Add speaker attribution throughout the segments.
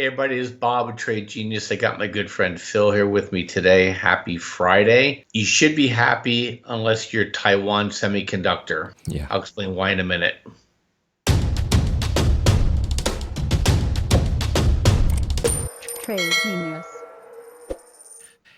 Speaker 1: Hey everybody, this is Bob with Trade Genius. I got my good friend Phil here with me today. Happy Friday. You should be happy unless you're Taiwan Semiconductor.
Speaker 2: Yeah.
Speaker 1: I'll explain why in a minute.
Speaker 3: Trade Genius.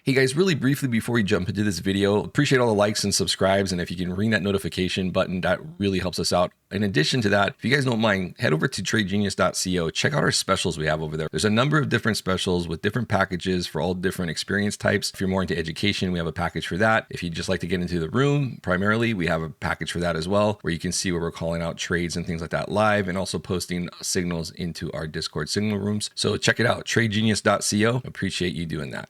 Speaker 2: Hey guys, really briefly before we jump into this video, appreciate all the likes and subscribes, and if you can ring that notification button, that really helps us out. In addition to that, if you guys don't mind, head over to tradegenius.co, check out our specials we have over there. There's a number of different specials with different packages for all different experience types. If you're more into education, we have a package for that. If you just like to get into the room, primarily, we have a package for that as well, where you can see where we're calling out trades and things like that live, and also posting signals into our Discord signal rooms. So check it out, tradegenius.co. Appreciate you doing that.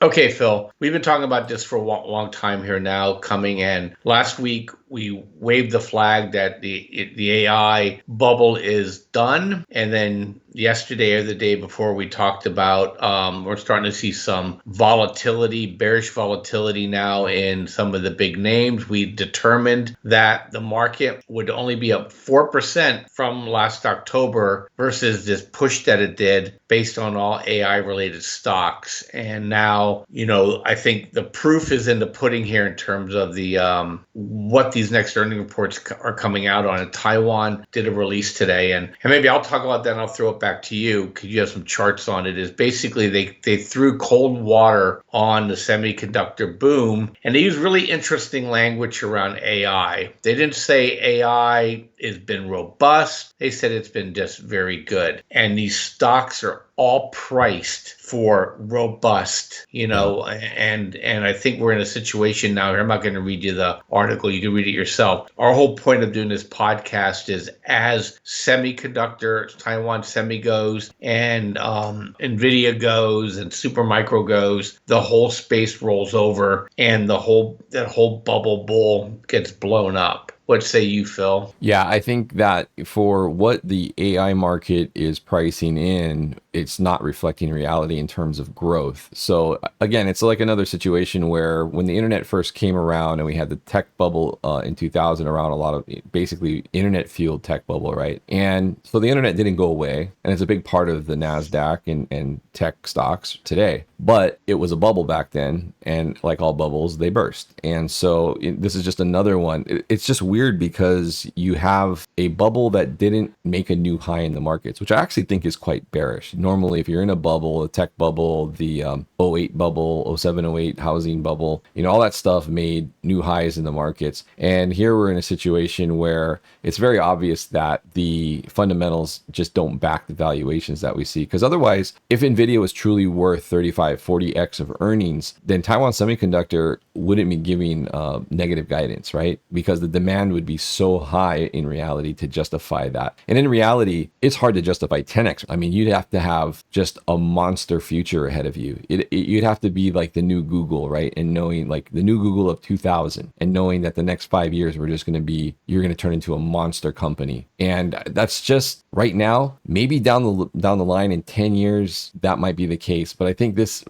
Speaker 1: Okay, Phil, we've been talking about this for a long time here now, coming in. Last week, we waved the flag that the AI bubble is done. And then yesterday or the day before, we talked about we're starting to see some volatility, bearish volatility now in some of the big names. We determined that the market would only be up 4% from last October versus this push that it did based on all AI related stocks. And now, I think the proof is in the pudding here in terms of the what these next earning reports are coming out on. And Taiwan did a release today, and maybe I'll talk about that and I'll throw it back to you because you have some charts on it. Is basically they threw cold water on the semiconductor boom, and they used really interesting language around AI. They didn't say AI has been robust. They said it's been just very good. And these stocks are all priced for robust, and I think we're in a situation now here. I'm not going to read you the article. You can read it yourself. Our whole point of doing this podcast is as semiconductor, Taiwan Semi goes and Nvidia goes and Supermicro goes, the whole space rolls over and that whole bubble bull gets blown up. What say you, Phil?
Speaker 2: Yeah, I think that for what the AI market is pricing in, it's not reflecting reality in terms of growth. So again, it's like another situation where when the internet first came around and we had the tech bubble in 2000 around, a lot of basically internet fueled tech bubble, right? And so the internet didn't go away, and it's a big part of the NASDAQ and tech stocks today. But it was a bubble back then, and like all bubbles, they burst. And so this is just another one. It's just weird because you have a bubble that didn't make a new high in the markets, which I actually think is quite bearish. Normally, if you're in a bubble, a tech bubble, the 08 bubble, 07, 08 housing bubble, all that stuff made new highs in the markets. And here we're in a situation where it's very obvious that the fundamentals just don't back the valuations that we see. Because otherwise, if Nvidia was truly worth 35, 40x of earnings, then Taiwan Semiconductor wouldn't be giving negative guidance, right? Because the demand would be so high in reality to justify that. And in reality, it's hard to justify 10x. I mean, you'd have to have just a monster future ahead of you. You'd have to be like the new Google, right? And knowing like the new Google of 2000 and knowing that the next 5 years, you're going to turn into a monster company. And that's just right now. Maybe down the line in 10 years, that might be the case. But I think this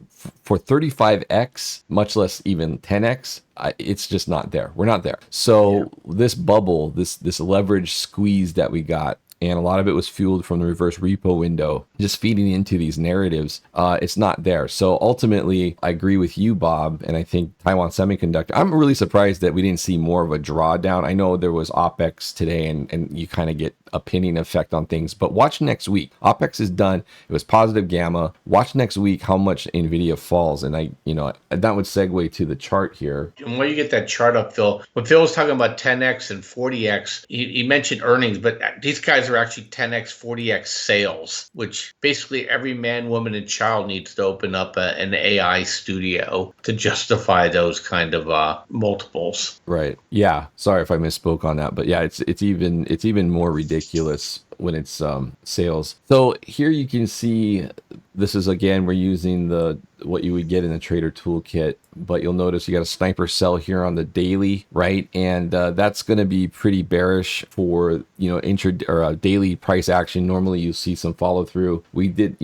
Speaker 2: for 35x, much less even 10x, it's just not there. We're not there. So this bubble, this leverage squeeze that we got, and a lot of it was fueled from the reverse repo window, just feeding into these narratives. It's not there. So ultimately, I agree with you, Bob, and I think Taiwan Semiconductor, I'm really surprised that we didn't see more of a drawdown. I know there was OPEX today, and you kind of get a pinning effect on things, but watch next week. OPEX is done. It was positive gamma. Watch next week how much Nvidia falls. And that would segue to the chart here.
Speaker 1: And while you get that chart up, Phil, when Phil was talking about 10x and 40x, he mentioned earnings, but these guys are actually 10x, 40x sales, which basically every man, woman, and child needs to open up an AI studio to justify those kind of multiples.
Speaker 2: Right. Yeah. Sorry if I misspoke on that, but yeah, it's even more ridiculous when it's sales. So here you can see this is, again, we're using what you would get in the trader toolkit, but you'll notice you got a sniper sell here on the daily, right? And that's going to be pretty bearish for, daily price action. Normally you see some follow through. We did,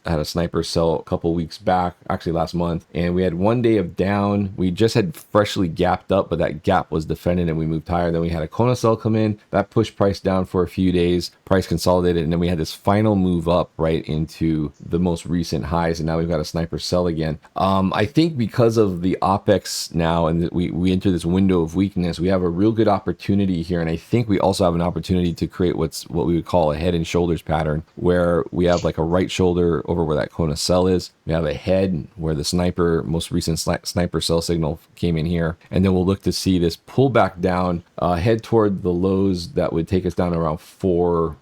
Speaker 2: had a sniper sell a couple weeks back, actually last month, and we had 1 day of down. We just had freshly gapped up, but that gap was defended and we moved higher. Then we had a Kona sell come in that pushed price down for a few days, price consolidated, and then we had this final move up right into the most recent highs, and now we've got a sniper sell again. I think because of the OPEX now, and we enter this window of weakness, we have a real good opportunity here, and I think we also have an opportunity to create what we would call a head and shoulders pattern, where we have like a right shoulder over where that Kona sell is. We have a head where the most recent sniper sell signal came in here, and then we'll look to see this pull back down, head toward the lows that would take us down around 400,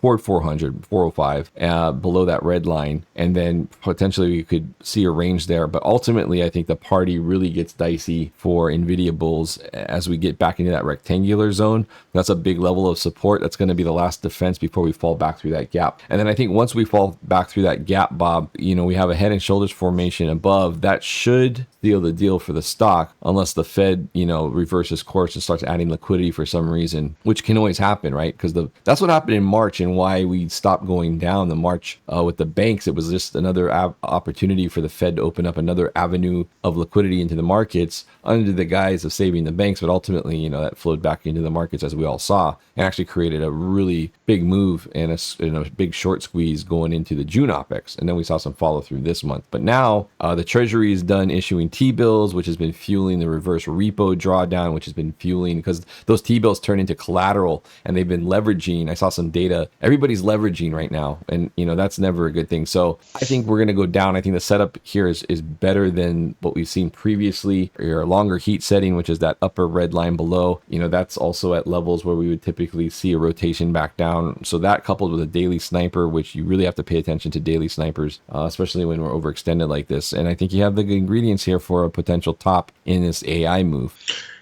Speaker 2: 405, below that red line, and then potentially we could see a range there. But ultimately, I think the party really gets dicey for Nvidia bulls as we get back into that rectangular zone. That's a big level of support. That's going to be the last defense before we fall back through that gap. And then I think once we fall back through that gap, Bob, we have a head and shoulders formation above that should seal the deal for the stock, unless the Fed, reverses course and starts adding liquidity for some reason, which can always happen, right? Because that's what happened in March and why we stopped going down the March with the banks. It was just another opportunity for the Fed to open up another avenue of liquidity into the markets under the guise of saving the banks. But ultimately, that flowed back into the markets, as we all saw, and actually created a really big move and a big short squeeze going into the June OPEX. And then we saw some follow through this month. But now the Treasury is done issuing T-bills, which has been fueling the reverse repo drawdown, which has been fueling, because those T-bills turn into collateral and they've been leveraging. I saw some data. Everybody's leveraging right now. And, that's never a good thing. So I think we're going to go down. I think the setup here is better than what we've seen previously, or a longer heat setting, which is that upper red line below. That's also at levels where we would typically see a rotation back down. So that coupled with a daily sniper, which you really have to pay attention to daily snipers, especially when we're overextended like this. And I think you have the ingredients here for a potential top in this AI move.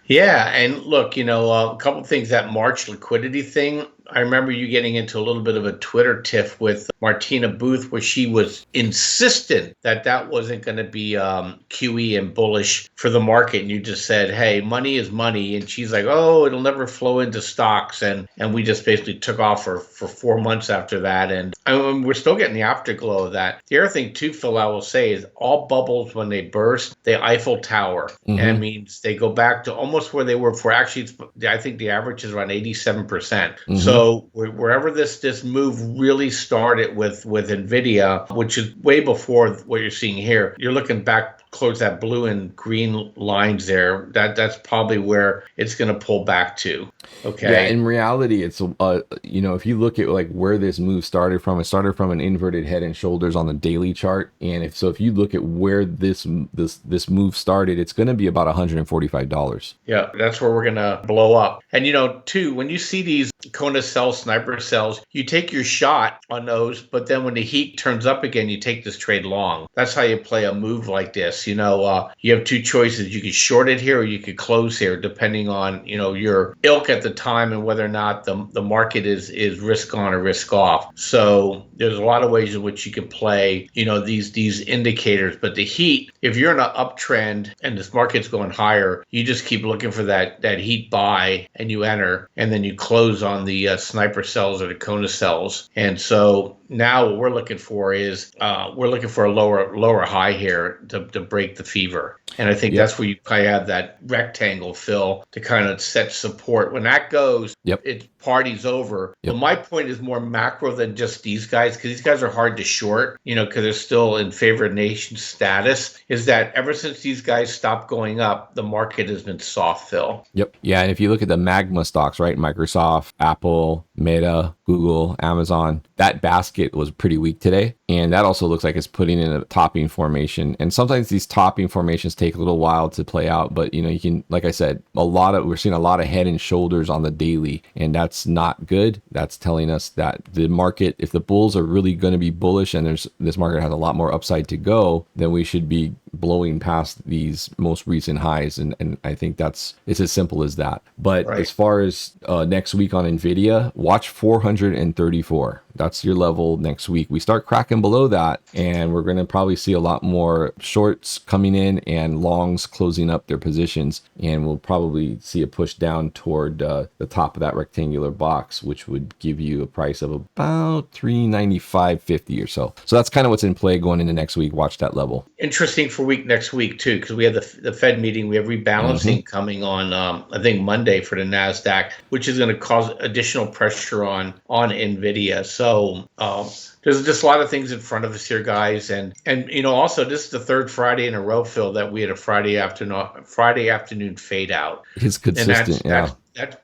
Speaker 1: Yeah, and look, a couple things, that March liquidity thing. I remember you getting into a little bit of a Twitter tiff with Martina Booth, where she was insistent that wasn't going to be QE and bullish for the market. And you just said, hey, money is money. And she's like, oh, it'll never flow into stocks. And we just basically took off for 4 months after that. And we're still getting the afterglow of that. The other thing, too, Phil, I will say is all bubbles, when they burst, they Eiffel Tower. Mm-hmm. And it means they go back to almost where they were before. Actually, I think the average is around 87%. Mm-hmm. So wherever this move really started with Nvidia, which is way before what you're seeing here, you're looking back close that blue and green lines there. That's probably where it's going to pull back to. Okay.
Speaker 2: Yeah. In reality, it's if you look at like where this move started from, it started from an inverted head and shoulders on the daily chart. And if you look at where this move started, it's going to be about $145.
Speaker 1: Yeah, that's where we're going to blow up. And too, when you see these Kona cells, sniper cells, you take your shot on those, but then when the heat turns up again, you take this trade long. That's how you play a move like this. You have two choices. You could short it here or you could close here, depending on, your ilk at the time and whether or not the market is risk on or risk off. So there's a lot of ways in which you can play, these indicators. But the heat, if you're in an uptrend and this market's going higher, you just keep looking for that heat buy and you enter, and then you close on the sniper cells or the Kona cells. And so now what we're looking for is we're looking for a lower high here to break the fever. And I think that's where you kind of have that rectangle fill to kind of set support. When that goes, it party's over. But my point is more macro than just these guys, because these guys are hard to short, because they're still in favor of nation status, is that ever since these guys stopped going up, the market has been soft, Phil.
Speaker 2: Yep. Yeah. And if you look at the magma stocks, right, Microsoft, Apple, Meta, Google, Amazon, that basket was pretty weak today. And that also looks like it's putting in a topping formation. And sometimes these topping formations take a little while to play out. But, you can, like I said, we're seeing a lot of head and shoulders on the daily. And that's not good. That's telling us that the market, if the bulls are really going to be bullish and this market has a lot more upside to go, then we should be blowing past these most recent highs. And I think it's as simple as that. But as far as next week on Nvidia, watch 434. That's your level next week. We start cracking below that, and we're going to probably see a lot more shorts coming in and longs closing up their positions, and we'll probably see a push down toward the top of that rectangular box, which would give you a price of about 395.50 or so. So that's kind of what's in play going into next week. Watch that level.
Speaker 1: Interesting for next week too, because we have the Fed meeting. We have rebalancing coming on, I think Monday for the Nasdaq, which is going to cause additional pressure on Nvidia. So there's just a lot of things in front of us here, guys, and also this is the third Friday in a row, Phil, that we had a Friday afternoon fade out.
Speaker 2: It's consistent, yeah.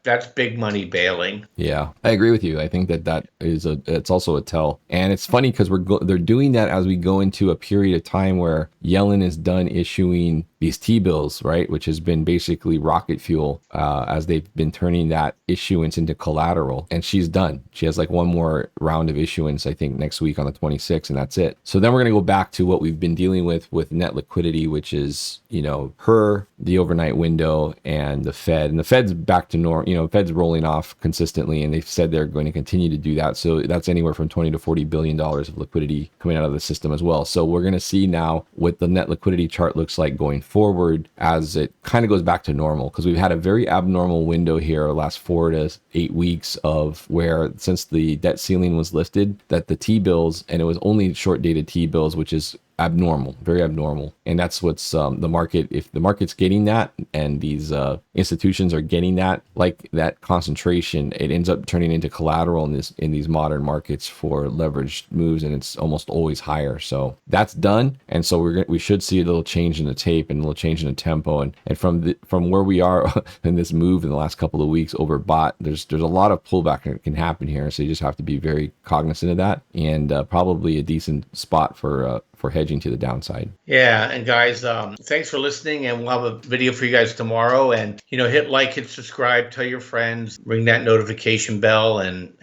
Speaker 1: That's big money bailing.
Speaker 2: Yeah, I agree with you. I think that is it's also a tell. And it's funny because they're doing that as we go into a period of time where Yellen is done issuing these T-bills, right? Which has been basically rocket fuel as they've been turning that issuance into collateral. And she's done. She has like one more round of issuance, I think, next week on the 26th, and that's it. So then we're going to go back to what we've been dealing with net liquidity, which is, the overnight window and the Fed. And the Fed's back to normal. Fed's rolling off consistently, and they've said they're going to continue to do that. So that's anywhere from $20 to $40 billion of liquidity coming out of the system as well. So we're going to see now what the net liquidity chart looks like going forward as it kind of goes back to normal, because we've had a very abnormal window here the last 4 to 8 weeks of where, since the debt ceiling was lifted, that the T-bills, and it was only short dated T-bills, which is abnormal, very abnormal. And that's what's the market, if the market's getting that and these institutions are getting that, like that concentration, it ends up turning into collateral in these modern markets for leveraged moves, and it's almost always higher. So that's done, and so we should see a little change in the tape and a little change in the tempo, and from where we are in this move in the last couple of weeks overbought, there's a lot of pullback that can happen here. So you just have to be very cognizant of that, and probably a decent spot for hedging to the downside.
Speaker 1: Yeah, and guys, thanks for listening, and we'll have a video for you guys tomorrow. And hit like, hit subscribe, tell your friends, ring that notification bell, and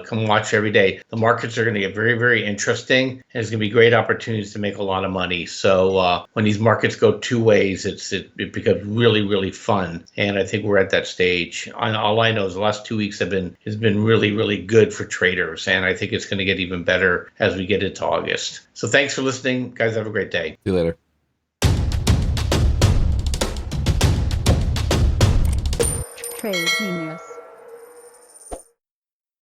Speaker 1: come watch every day. The markets are going to get very, very interesting, and there's going to be great opportunities to make a lot of money. So when these markets go two ways, it becomes really, really fun. And I think we're at that stage. All I know is the last 2 weeks has been really, really good for traders, and I think it's going to get even better as we get into August. So thanks for listening, guys. Have a great day.
Speaker 2: See you later.
Speaker 3: Trade Genius.